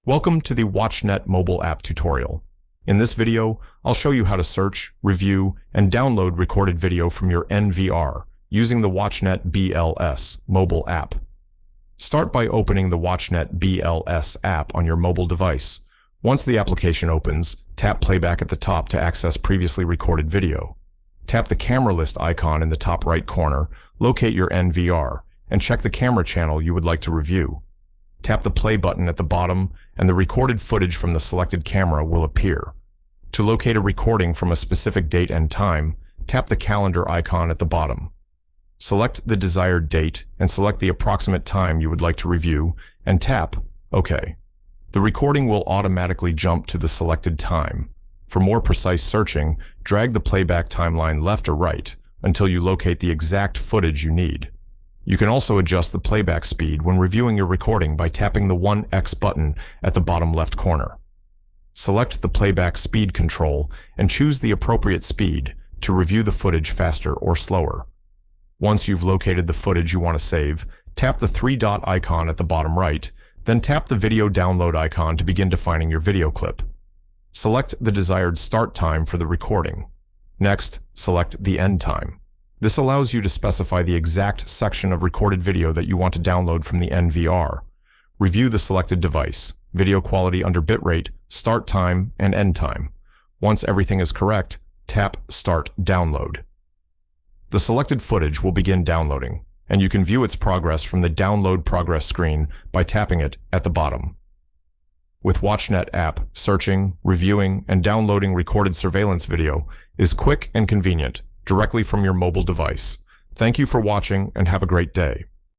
Welcome to the WathNET mobile app tutorial. In this video, I'll show you how to search, review, and download recorded video from your NVR using the WathNET BLS mobile app. Start by opening the WathNET BLS app on your mobile device. Once the application opens, tap Playback at the top to access previously recorded video. Tap the camera list icon in the top right corner, locate your NVR, and check the camera channel you would like to review. Tap the play button at the bottom, and the recorded footage from the selected camera will appear. To locate a recording from a specific date and time, tap the calendar icon at the bottom. Select the desired date and select the approximate time you would like to review, and tap OK. The recording will automatically jump to the selected time. For more precise searching, drag the playback timeline left or right until you locate the exact footage you need. You can also adjust the playback speed when reviewing your recording by tapping the 1x button at the bottom left corner. Select the playback speed control and choose the appropriate speed to review the footage faster or slower. Once you've located the footage you want to save, tap the three-dot icon at the bottom right, then tap the video download icon to begin defining your video clip. Select the desired start time for the recording. Next, select the end time. This allows you to specify the exact section of recorded video that you want to download from the NVR. Review the selected device, video quality under bitrate, start time, and end time. Once everything is correct, tap Start Download. The selected footage will begin downloading, and you can view its progress from the Download Progress screen by tapping it at the bottom. With WathNET app, searching, reviewing, and downloading recorded surveillance video is quick and convenient, directly from your mobile device. Thank you for watching and have a great day.